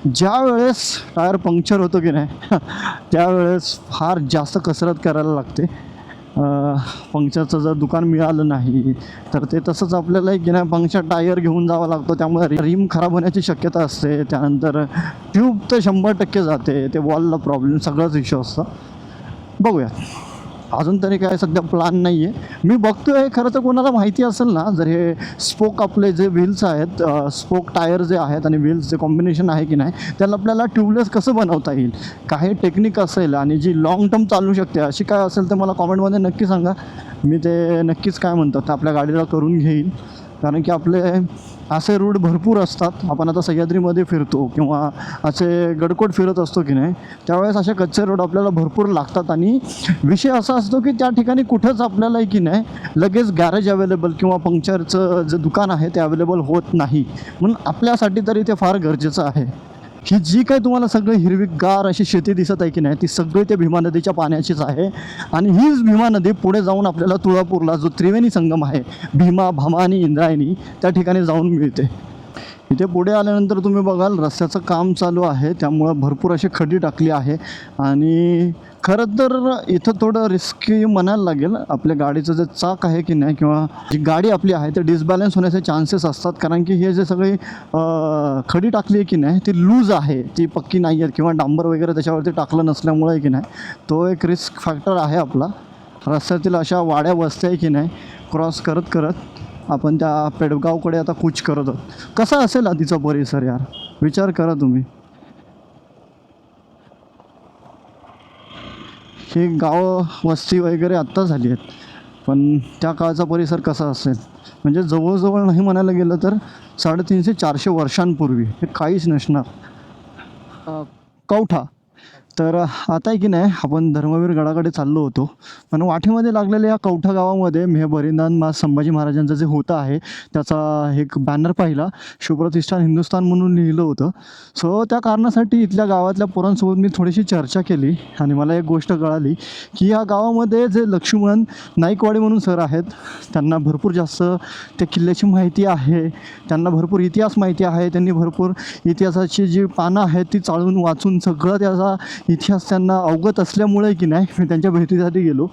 ज्या वेळेस टायर पंक्चर होतो की नाही त्यावेळेस फार जास्त कसरत करायला लागते. पंक्चरचं जर दुकान मिळालं नाही तर ते तसंच आपल्याला की नाही पंक्चर टायर घेऊन जावा लागतो. त्यामुळे रिम खराब होण्याची शक्यता असते. त्यानंतर ट्यूब तर 100% जाते. ते वॉलला प्रॉब्लेम सगळंच इश्यू असतं. बघूया अजून तरी काय सध्या प्लॅन नाही आहे. मी बघतो आहे खरं तर कोणाला माहिती असेल ना जर हे स्पोक आपले जे व्हील्स आहेत स्पोक टायर जे आहेत आणि व्हील्स जे कॉम्बिनेशन आहे की नाही त्याला आपल्याला ट्यूबलेस कसं बनवता येईल काही टेक्निक असेल आणि जी लाँग टर्म चालू शकते अशी काय असेल तर मला कॉमेंटमध्ये नक्की सांगा. मी ते नक्कीच काय म्हणतात आपल्या गाडीला करून घेईल. कारण की आपले असे रूट भरपूर असतात. आपण आता सह्याद्रीमध्ये फिरतो किंवा असे गडकोट फिरत असतो की नाही त्यावेळेस असे कच्चे रोड आपल्याला भरपूर लागतात. आणि विषय असा असतो की त्या ठिकाणी कुठंच आपल्याला की नाही लगेच गॅरेज अवेलेबल किंवा पंक्चरचं जे दुकान आहे ते अवेलेबल होत नाही. म्हणून आपल्यासाठी तरी ते फार गरजेचं आहे. ही जी काही तुम्हाला सगळी हिरवीगार अशी शेती दिसत आहे की नाही ती सगळी त्या भीमा नदीच्या पाण्याचीच आहे. आणि हीच भीमा नदी पुढे जाऊन आपल्याला तुळापूरला जो त्रिवेणी संगम आहे भीमा भामा आणि इंद्रायणी त्या ठिकाणी जाऊन मिळते. इथे पुढे आल्यानंतर तुम्ही बघाल रस्त्याचं काम चालू आहे त्यामुळं भरपूर अशी खडी टाकली आहे. आणि खरं तर इथं थोडं रिस्की म्हणायला लागेल. आपल्या गाडीचं जे चाक आहे की नाही किंवा जी गाडी आपली आहे ते डिसबॅलन्स होण्याचे चान्सेस असतात. कारण की हे जे सगळी खडी टाकली आहे की नाही ती लूज आहे, ती पक्की नाही आहे किंवा डांबर वगैरे त्याच्यावरती टाकलं नसल्यामुळे की नाही तो एक रिस्क फॅक्टर आहे आपला. रस्त्यातील अशा वाड्या वस्त्या आहे की नाही क्रॉस करत करत आपण त्या पेडगावकडे आता कूच करत आहोत. कसा असेल आधीचा परिसर यार विचार करा तुम्ही. ही गावं वस्ती वगैरे आत्ता झाली आहेत पण त्या काळचा परिसर कसा असेल म्हणजे जवळजवळ नाही म्हणायला गेलं तर 350-400 वर्षांपूर्वी हे काहीच नसणार. कवठा तर आता आहे की नाही आपण धर्मवीर गडाकडे चाललो होतो पण वाटेमध्ये लागलेल्या या कवठा गावामध्ये मी हे बलिदान संभाजी महाराजांचं जे होतं आहे त्याचा एक बॅनर पाहिला. शिवप्रतिष्ठान हिंदुस्थान म्हणून लिहिलं होतं. सो त्या कारणासाठी इथल्या गावातल्या पोरांसोबत मी थोडीशी चर्चा केली आणि मला एक गोष्ट कळाली की या गावामध्ये जे लक्ष्मण नाईकवाडी म्हणून सर आहेत त्यांना भरपूर जास्त त्या किल्ल्याची माहिती आहे. त्यांना भरपूर इतिहास माहिती आहे. त्यांनी भरपूर इतिहासाची जी पानं आहेत ती चाळून वाचून सगळं त्याचा इतिहास त्यांना अवगत असल्यामुळे की नाही मी त्यांच्या भेटीसाठी गेलो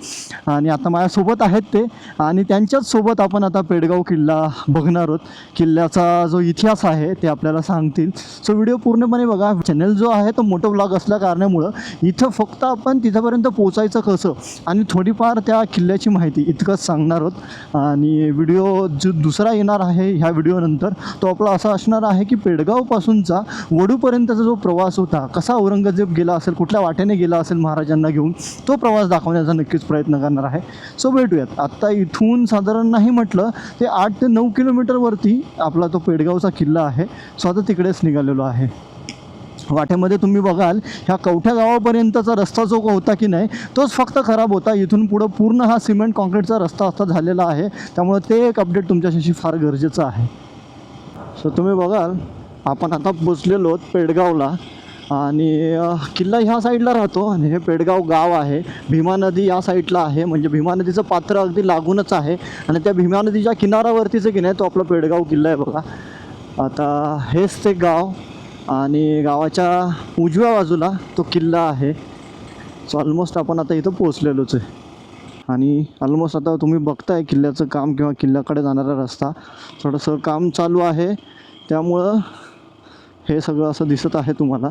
आणि आता माझ्यासोबत आहेत ते आणि त्यांच्याच सोबत आपण आता पेडगाव किल्ला बघणार आहोत. किल्ल्याचा जो इतिहास आहे ते आपल्याला सांगतील. सो व्हिडिओ पूर्णपणे बघा. चॅनल जो आहे तो मोठं व्लॉग असल्या कारणामुळं इथं फक्त आपण तिथंपर्यंत पोचायचं कसं आणि थोडीफार त्या किल्ल्याची माहिती इतकंच सांगणार आहोत. आणि व्हिडिओ जो दुसरा येणार आहे ह्या व्हिडिओनंतर तो आपला असा असणार आहे की पेडगावपासूनचा वडूपर्यंतचा जो प्रवास होता, कसा औरंगजेब गेला असेल, कुठल्या वाटेने गेला असेल महाराजांना घेऊन, तो प्रवास दाखवण्याचा नक्कीच प्रयत्न करणार आहे. सो भेटूयात. आत्ता इथून साधारण नाही म्हटलं ते 8 ते 9 किलोमीटरवरती आपला तो पेडगावचा किल्ला आहे. सो आता तिकडेच निघालेलो आहे. वाटेमध्ये तुम्ही बघाल ह्या कवठ्या गावापर्यंतचा रस्ता जो होता की नाही तोच फक्त खराब होता. इथून पुढं पूर्ण हा सिमेंट कॉन्क्रीटचा रस्ता आता झालेला आहे. त्यामुळे ते एक अपडेट तुमच्याशी फार गरजेचं आहे. सो तुम्ही बघाल आपण आता पोचलेलो आहोत पेडगावला आणि किल्ला ह्या साईडला राहतो आणि हे पेडगाव गाव आहे. भीमा नदी या साईडला आहे, म्हणजे भीमा नदीचं पात्र अगदी लागूनच आहे आणि त्या भीमा नदीच्या किनारावरतीचं की नाही तो आपला पेडगाव किल्ला आहे बघा. आता हेच ते गाव आणि गावाच्या उजव्या बाजूला तो किल्ला आहे. सो ऑलमोस्ट आपण आता इथं पोचलेलोच आहे आणि ऑलमोस्ट आता तुम्ही बघताय किल्ल्याचं काम किंवा किल्ल्याकडे जाणारा रस्ता थोडंसं काम चालू आहे. त्यामुळं हे सगळं असं दिसत आहे तुम्हाला.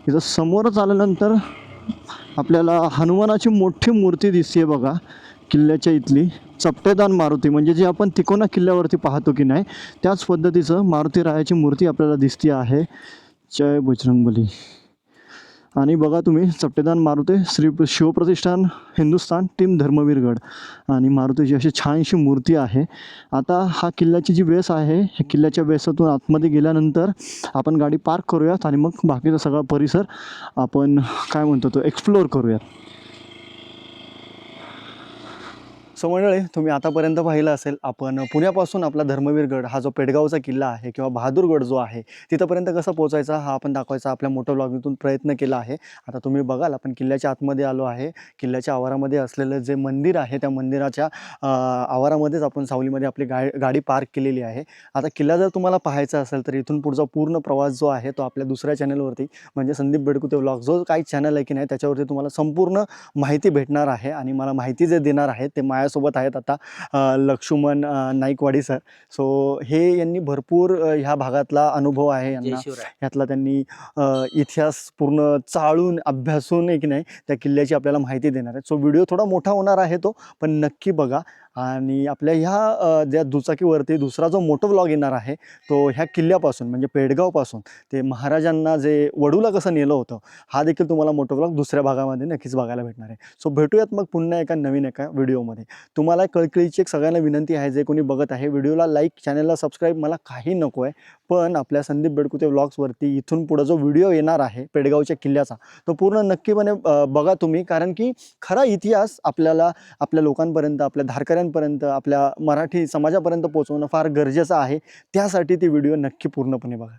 इथं समोरच आल्यानंतर आपल्याला हनुमानाची मोठी मूर्ती दिसते बघा किल्ल्याच्या इथली. चपटेदान मारुती, म्हणजे जे आपण तिकोना किल्ल्यावरती पाहतो की नाही त्याच पद्धतीचं मारुती रायाची मूर्ती आपल्याला दिसती आहे. जय बजरंगबली. आणि बघा तुम्ही चपटेदान मारुती श्री शिवप्रतिष्ठान हिंदुस्थान टीम धर्मवीरगड आणि मारुतीची अशी छानशी मूर्ती आहे. आता हा किल्ल्याची जी बेस आहे ह्या किल्ल्याच्या बेसातून आतमध्ये गेल्यानंतर आपण गाडी पार्क करूयात आणि मग बाकीचा सगळा परिसर आपण काय म्हणतो तो एक्सप्लोअर करूयात. सो मंडळी, तुम्ही आतापर्यंत पाहिलं असेल आपण पुण्यापासून आपला धर्मवीरगड हा जो पेडगावचा किल्ला आहे किंवा बहादूरगड जो आहे तिथंपर्यंत कसं पोचायचा हा आपण दाखवायचा आपल्या मोठ्या व्लॉगमधून प्रयत्न केला आहे. आता तुम्ही बघाल आपण किल्ल्याच्या आतमध्ये आलो आहे. किल्ल्याच्या आवारामध्ये असलेलं जे मंदिर आहे त्या मंदिराच्या आवारामध्येच आपण सावलीमध्ये आपली गाडी पार्क केलेली आहे. आता किल्ला जर तुम्हाला पाहायचा असेल तर इथून पुढचा पूर्ण प्रवास जो आहे तो आपल्या दुसऱ्या चॅनलवरती म्हणजे संदीप बेडकुते व्लॉग जो काही चॅनल आहे की नाही त्याच्यावरती तुम्हाला संपूर्ण माहिती भेटणार आहे. आणि मला माहिती जे देणार आहे ते सोबत आहेत आता लक्ष्मण नाईकवाडी सर. सो हे यांनी भरपूर ह्या भागातला अनुभव आहे यांना. ह्यातला त्यांनी इतिहास पूर्ण चाळून अभ्यासून एक नाही त्या किल्ल्याची आपल्याला माहिती देणार आहे. सो व्हिडिओ थोडा मोठा होणार आहे तो, पण नक्की बघा. आणि आपल्या ह्या ज्या दुचाकीवरती दुसरा जो मोठा व्लॉग येणार आहे तो ह्या किल्ल्यापासून म्हणजे पेडगावपासून ते महाराजांना जे वडूला कसं नेलं होतं हा देखील तुम्हाला मोठा व्लॉग दुसऱ्या भागामध्ये नक्कीच बघायला भेटणार आहे. सो भेटूयात मग पुन्हा एका नवीन एका व्हिडिओमध्ये. तुम्हाला कळकळीची एक सगळ्यांना विनंती आहे, जे कोणी बघत आहे व्हिडिओला लाईक, चॅनलला सबस्क्राईब, मला काही नको आहे, पण आपल्या संदीप बेडकुते व्लॉग्सवरती इथून पुढं जो व्हिडिओ येणार आहे पेडगावच्या किल्ल्याचा तो पूर्ण नक्कीपणे बघा तुम्ही. कारण की खरा इतिहास आपल्याला आपल्या लोकांपर्यंत, आपल्या धारकऱ्यांपर्यंत, आपल्या मराठी समाजापर्यंत पोहोचवणं फार गरजेचं आहे. त्यासाठी ती व्हिडिओ नक्की पूर्णपणे बघा.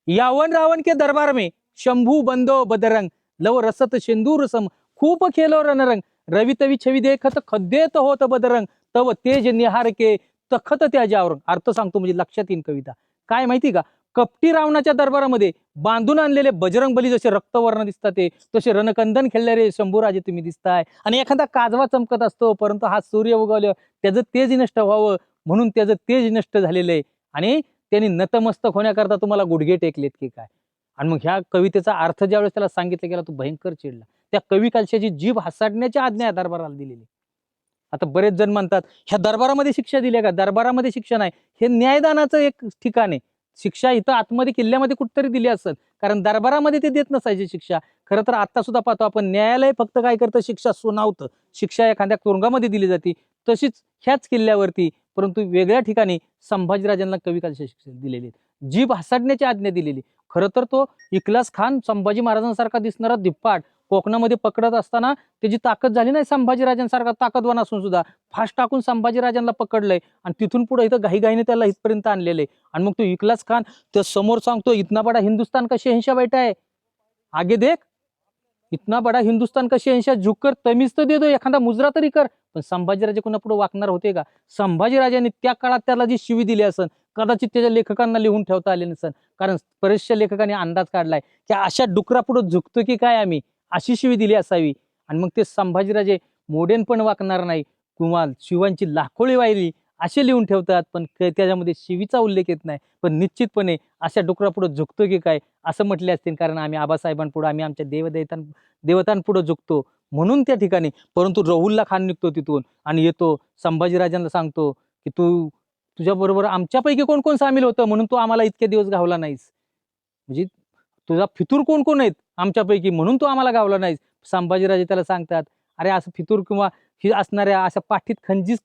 यावन रावण के दरबार में शंभू बंदो बदरंग लव रसत सिंदूर सम खूप खेलो रणरंग रवि तवी छवि देखत खद्देत होत बदरंग तव तेज निहार के तखत त्याच्यावर. अर्थ सांगतो म्हणजे लक्षात येईन कविता. काय माहिती का, कपटी रावणाच्या दरबारामध्ये बांधून आणलेले बजरंग बली जसे रक्तवर्ण दिसतात ते तसे रणकंदन खेळणारे शंभूराजे तुम्ही दिसताय. आणि एखादा काजवा चमकत असतो परंतु हा सूर्य उगवलं त्याचं तेज नष्ट व्हावं म्हणून त्याचं तेज नष्ट झालेलं आहे आणि त्यांनी नतमस्तक होण्याकरता तुम्हाला गुडघे टेकलेत की काय. आणि मग ह्या कवितेचा अर्थ ज्यावेळेस त्याला सांगितलं गेला तो भयंकर चिडला. त्या कवी कालशाची जीभ हसाडण्याची आज्ञा दरबाराला दिलेली. आता बरेच जण म्हणतात ह्या दरबारामध्ये शिक्षा दिल्या का, दरबारामध्ये शिक्षा नाही, हे न्यायदानाचं एक ठिकाण आहे. शिक्षा इथं आतमध्ये किल्ल्यामध्ये कुठतरी दिली असत, कारण दरबारामध्ये ते देत नसायची शिक्षा. खरं तर आता सुद्धा पाहतो आपण न्यायालय फक्त काय करतं, शिक्षा सुनावतं. शिक्षा एखाद्या तुरुंगामध्ये दिली जाते, तशीच ह्याच किल्ल्यावरती परंतु वेगळ्या ठिकाणी संभाजीराजांना कवी कालशा शिक्षा दिलेली, जीभ हसाडण्याची आज्ञा दिलेली. खरं तर तो इखलास खान संभाजी महाराजांसारखा दिसणारा धिप्पाड कोकणामध्ये पकडत असताना त्याची ताकद झाली नाही संभाजीराजांसारखा ताकदवान असून सुद्धा फास्ट टाकून संभाजीराजांना पकडलंय आणि तिथून पुढे इथं घाईघाईने त्याला इथपर्यंत आणलेले. आणि मग तो इखलास खान त्या समोर सांगतो इतना बडा हिंदुस्तान का शहंशाह बैठा है आगे देख, इतना बडा हिंदुस्तान का शहनशाह झुककर तमीज तर दे दो, एखादा मुजरा तरी कर. पण संभाजीराजे कोणापुढे वाकणार होते का? संभाजीराजांनी त्या काळात त्याला जी शिवी दिली असन, कदाचित त्याच्या लेखकांना लिहून ठेवता आले नसन. कारण बरेचशा लेखकांनी अंदाज काढलाय की अशा डुकरापुढे झुकतो की काय आम्ही, अशी शिवी दिली असावी. आणि मग ते संभाजीराजे मोडेन पण वाकणार नाही किंवा शिवांची लाखोळी वाहिली असे लिहून ठेवतात, पण त्याच्यामध्ये शिवीचा उल्लेख येत नाही. पण निश्चितपणे अशा डुकरापुढे झुकतो की काय असं म्हटले असतील, कारण आम्ही आबासाहेबांपुढे, आम्ही आमच्या देवतांपुढे झुकतो म्हणून त्या ठिकाणी. परंतु राहुल्ला खान निघतो तिथून आणि येतो संभाजीराजांना सांगतो की तुझ्या बरोबर आमच्यापैकी कोण कोण सामील होतं म्हणून तू आम्हाला इतके दिवस गावला नाहीस. म्हणजे तुझा फितूर कोण कोण आहेत आमच्यापैकी म्हणून तू आम्हाला गावला नाहीस. संभाजीराजे त्याला सांगतात, अरे असं फितूर किंवा ही असणाऱ्या अशा पाठीत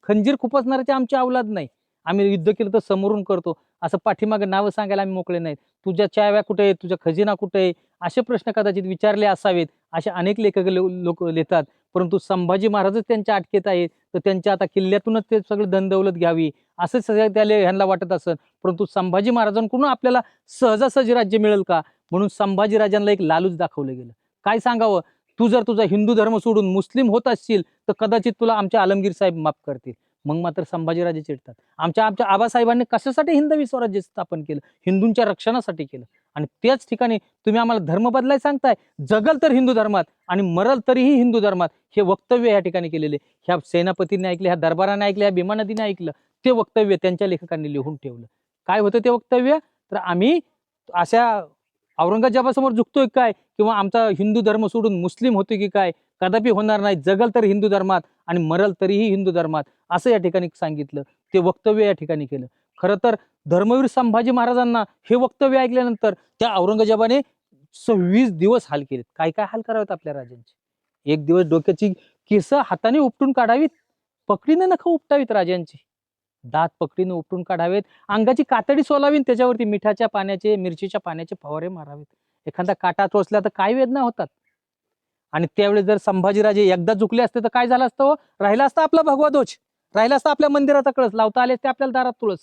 खंजीर खुपसणाऱ्याची आमची अवलाद नाही. आम्ही युद्ध केलं तर समोरून करतो, असं पाठीमागे नावं सांगायला आम्ही मोकळे नाहीत. तुझ्या चाव्या कुठे आहे, तुझा खजिना कुठे आहे, असे प्रश्न कदाचित विचारले असावेत, असे अनेक लेखक लोक लिहितात. परंतु संभाजी महाराजच त्यांच्या अटकेत आहेत, तर त्यांच्या आता किल्ल्यातूनच ते सगळं धनदौलत घ्यावी असं सगळं ह्यांना वाटत असत. परंतु संभाजी महाराजांकडून आपल्याला सहजासहजी राज्य मिळेल का, म्हणून संभाजीराजांना एक लालूच दाखवलं गेलं. काय सांगावं, तू जर तुझा हिंदू धर्म सोडून मुस्लिम होत असशील तर कदाचित तुला आमच्या आलमगीर साहेब माफ करतील. मग मात्र संभाजीराजे चिडतात. आमच्या आबासाहेबांनी कशासाठी हिंदवी स्वराज्य स्थापन केलं? हिंदूंच्या रक्षणासाठी केलं. आणि त्याच ठिकाणी तुम्ही आम्हाला धर्म बदलाय सांगताय. जगल तर हिंदू धर्मात आणि मरल तरीही हिंदू धर्मात, हे वक्तव्य या ठिकाणी केलेले. ह्या सेनापतींनी ऐकले, ह्या दरबाराने ऐकले, ह्या भीमानदीने ऐकलं. ते वक्तव्य त्यांच्या लेखकांनी लिहून ठेवलं. काय होतं ते वक्तव्य? तर आम्ही अशा औरंगजेबासमोर झुकतोय काय, किंवा आमचा हिंदू धर्म सोडून मुस्लिम होतोय की काय? कदापि होणार नाही. जगल तर हिंदू धर्मात आणि मरल तरीही हिंदू धर्मात, असं या ठिकाणी सांगितलं. ते वक्तव्य या ठिकाणी केलं. खरं तर धर्मवीर संभाजी महाराजांना हे वक्तव्य ऐकल्यानंतर त्या औरंगजेबाने 26 दिवस हाल केलेत. काय काय हाल करावेत आपल्या राजांचे. एक दिवस डोक्याची केस हाताने उपटून काढावीत, पकडीने नख उपटावीत राजांची, दात पकडीने उपटून काढावेत, अंगाची कातडी सोलावीत, त्याच्यावरती मिठाच्या पाण्याचे, मिरचीच्या पाण्याचे फवारे मारावेत. एखादा काटा टोचला तर काय वेदना होतात. आणि त्यावेळेस जर संभाजीराजे एकदा झुकले असते तर काय झालं असतं? राहिला असता आपला भगवा ध्वज, राहिला असता आपल्या मंदिराचा कळस, लावता आले असते आपल्याला दारात तुळस,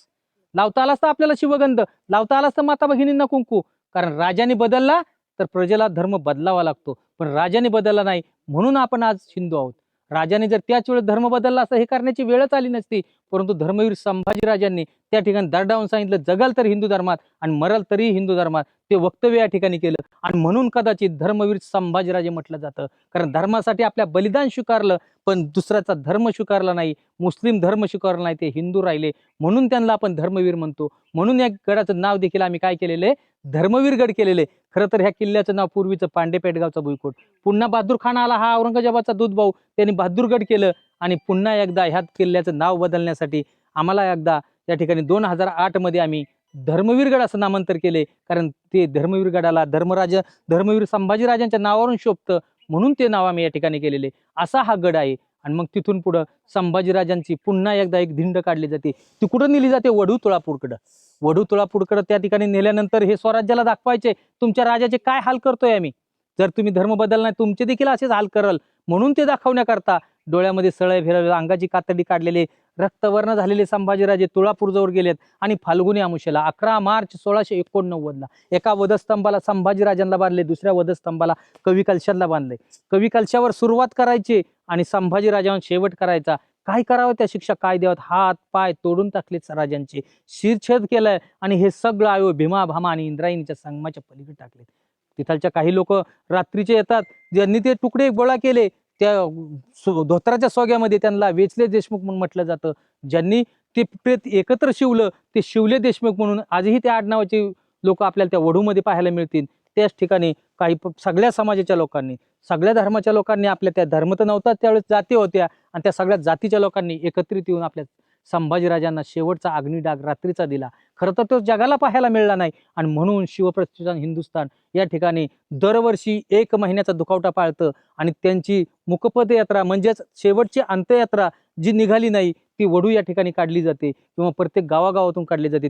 लावता आला असता आपल्याला शिवगंध, लावता आला असता माता भगिनींना कुंकू. कारण राजाने बदलला तर प्रजेला धर्म बदलावा लागतो, पण राजाने बदलला नाही म्हणून आपण आज हिंदू आहोत. राजाने जर त्याच वेळेस धर्म बदलला असता हे करण्याची वेळच आली नसती. परंतु धर्मवीर संभाजीराजांनी त्या ठिकाणी दरडावून सांगितलं, जगाल तर हिंदू धर्मात आणि मराल तरीही हिंदू धर्मात. ते वक्तव्य या ठिकाणी केलं आणि म्हणून कदाचित धर्मवीर संभाजीराजे म्हटलं जातं. कारण धर्मासाठी आपल्या बलिदान स्वीकारलं, पण दुसऱ्याचा धर्म स्वीकारला नाही, मुस्लिम धर्म स्वीकारला नाही, ते हिंदू राहिले म्हणून त्यांना आपण धर्मवीर म्हणतो. म्हणून या गडाचं नाव देखील आम्ही काय केलेलं आहे, धर्मवीर गड केलेले. खरं तर ह्या किल्ल्याचं नाव पूर्वीचं पांडेपेटगावचा भुईकोट. पुन्हा बहादूर खान आला, हा औरंगजेबाचा दूध भाऊ, त्यांनी बहादूरगड केलं आणि पुन्हा एकदा ह्या किल्ल्याचं नाव बदलण्यासाठी आम्हाला एकदा या ठिकाणी 2008 मध्ये आम्ही धर्मवीरगड असं नामांतर केले. कारण ते धर्मवीरगडाला धर्मवीर संभाजीराजांच्या नावावरून शोभतं म्हणून ते नाव आम्ही या ठिकाणी केलेले. असा हा गड आहे. आणि मग तिथून पुढं संभाजीराजांची पुन्हा एकदा एक धिंड काढली जाते. ती कुठं नेली जाते? वढू तुळापूरकडं. वढू तुळापूरकडं त्या ठिकाणी नेल्यानंतर हे स्वराज्याला दाखवायचे, तुमच्या राजाचे काय हाल करतोय आम्ही. जर तुम्ही धर्म बदल नाही तुमचे देखील असेच हाल करल म्हणून ते दाखवण्याकरता डोळ्यामध्ये सळय फिरवले, अंगाची कातडी काढलेले, रक्तवर्ण झालेले संभाजीराजे तुळापूरजवळ गेलेत. आणि फाल्गुनी अमावस्येला 11 मार्च 1689 एका वधस्तंभाला संभाजीराजांना बांधले, दुसऱ्या वधस्तंभाला कवी कलशाला बांधले. कवी कलशावर सुरुवात करायची आणि संभाजीराजांवर शेवट करायचा. काय करावं त्या शिक्षा काय द्यावं? हात पाय तोडून टाकलेत राजांचे, शिरछेद केलंय आणि हे सगळं आयो भीमा भामा आणि इंद्रायणीच्या संगमाच्या पलीकडे टाकले. तिथलच्या काही लोक रात्रीचे येतात, ज्यांनी ते तुकडे गोळा केले त्या धोत्राच्या सोग्यामध्ये त्यांना वेचले देशमुख म्हणून म्हटलं जातं. ज्यांनी ते प्रेत एकत्र शिवलं ते शिवले देशमुख म्हणून आजही त्या आडनावाचे लोक आपल्याला त्या वढूमध्ये पाहायला मिळतील. त्याच ठिकाणी काही सगळ्या समाजाच्या लोकांनी, सगळ्या धर्माच्या लोकांनी, आपल्या त्या धर्म तर नव्हता त्यावेळेस जाती होत्या, आणि त्या सगळ्या जातीच्या लोकांनी एकत्रित येऊन आपल्या संभाजीराजांना शेवटचा अग्निडाग रात्रीचा दिला. खरं तर तो जगाला पाहायला मिळाला नाही. आणि म्हणून शिवप्रतिष्ठान हिंदुस्थान या ठिकाणी दरवर्षी 1 महिन्याचा दुखावटा पाळतं आणि त्यांची मुकपद यात्रा म्हणजेच शेवटची अंत्ययात्रा जी निघाली नाही ती वढू या ठिकाणी काढली जाते किंवा प्रत्येक गावागावातून काढली जाते.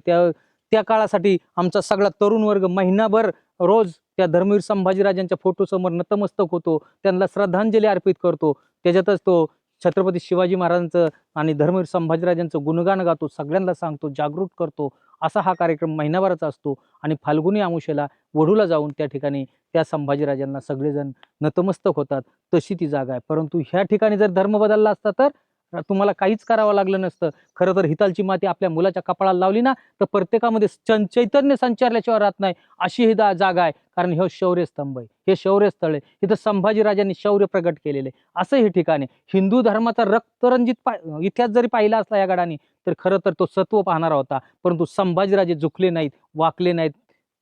त्या काळासाठी आमचा सगळा तरुण वर्ग महिनाभर रोज त्या धर्मवीर संभाजीराजांच्या फोटोसमोर नतमस्तक होतो, त्यांना श्रद्धांजली अर्पित करतो. त्याच्यातच तो छत्रपती शिवाजी महाराजांचं आणि धर्मवीर संभाजीराजांचं गुणगान गातो, सगळ्यांना सांगतो, जागृत करतो, असा हा कार्यक्रम महिनाभराचा असतो. आणि फाल्गुनी अमावस्येला वढूला जाऊन त्या ठिकाणी त्या संभाजीराजांना सगळेजण नतमस्तक होतात. तशी ती जागा आहे. परंतु ह्या ठिकाणी जर धर्म बदलला असता तर तुम्हाला काहीच करावं लागलं नसतं. खरं तर हितालची माती आपल्या मुलाच्या कपाळाला लावली ना तर प्रत्येकामध्ये चैतन्य संचारल्याशिवाय राहत नाही, अशी ही जागा आहे. कारण हे शौर्यस्तंभ आहे, हे शौर्यस्थळ आहे. इथं संभाजीराजांनी शौर्य प्रगट केलेले असं हे ठिकाण आहे. हिंदू धर्माचा रक्तरंजित इतिहास जरी पाहिला असला या गडाने तर खरं तर तो सत्व पाहणारा होता. परंतु संभाजीराजे झुकले नाहीत, वाकले नाहीत.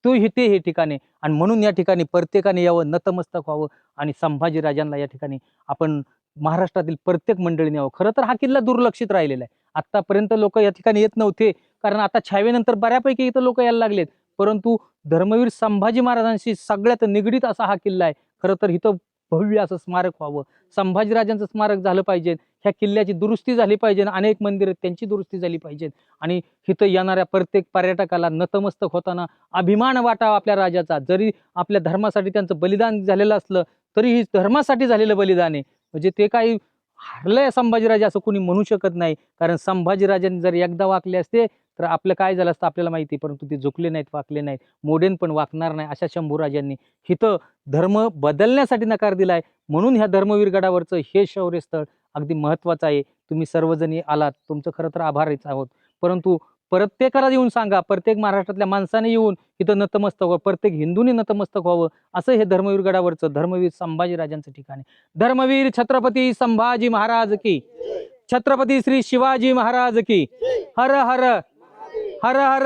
तो हे ठिकाण आहे. आणि म्हणून या ठिकाणी प्रत्येकाने यावं, नतमस्तक व्हावं आणि संभाजीराजांना या ठिकाणी आपण महाराष्ट्रातील प्रत्येक मंडळीने यावं. खरं तर हा किल्ला दुर्लक्षित राहिलेला आहे. आतापर्यंत लोक या ठिकाणी येत नव्हते, कारण आता छावेनंतर बऱ्यापैकी इथं लोक यायला लागलेत. परंतु धर्मवीर संभाजी महाराजांशी सगळ्यात निगडीत असा हा किल्ला आहे. खरं तर इथं भव्य असं स्मारक व्हावं, संभाजीराजांचं स्मारक झालं पाहिजे, ह्या किल्ल्याची दुरुस्ती झाली पाहिजे, अनेक मंदिरं त्यांची दुरुस्ती झाली पाहिजे आणि इथं येणाऱ्या प्रत्येक पर्यटकाला नतमस्तक होताना अभिमान वाटावा आपल्या राजाचा. जरी आपल्या धर्मासाठी त्यांचं बलिदान झालेलं असलं तरी ही धर्मासाठी झालेलं बलिदान आहे. म्हणजे ते काही हारलंय संभाजीराजे असं कोणी म्हणू शकत नाही. कारण संभाजीराजांनी जर एकदा वाकले असते तर आपलं काय झालं असतं आपल्याला माहिती. परंतु ते झुकले नाहीत, वाकले नाहीत, मोडेन पण वाकणार नाही अशा शंभूराजांनी इथं धर्म बदलण्यासाठी नकार दिलाय. म्हणून ह्या धर्मवीर गडावरचं हे शौर्यस्थळ अगदी महत्वाचं आहे. तुम्ही सर्वजणी आलात, तुमचं खरं तर आभारीच आहोत. परंतु प्रत्येकाला येऊन सांगा, प्रत्येक महाराष्ट्रातल्या माणसाने येऊन इथं नतमस्तक व्हावं, प्रत्येक हिंदूने नतमस्तक व्हावं, असं हे धर्मवीर गडावरचं धर्मवीर संभाजीराजांचं ठिकाण आहे. धर्मवीर छत्रपती संभाजी महाराज की, छत्रपती श्री शिवाजी महाराज की. हर हर हर हर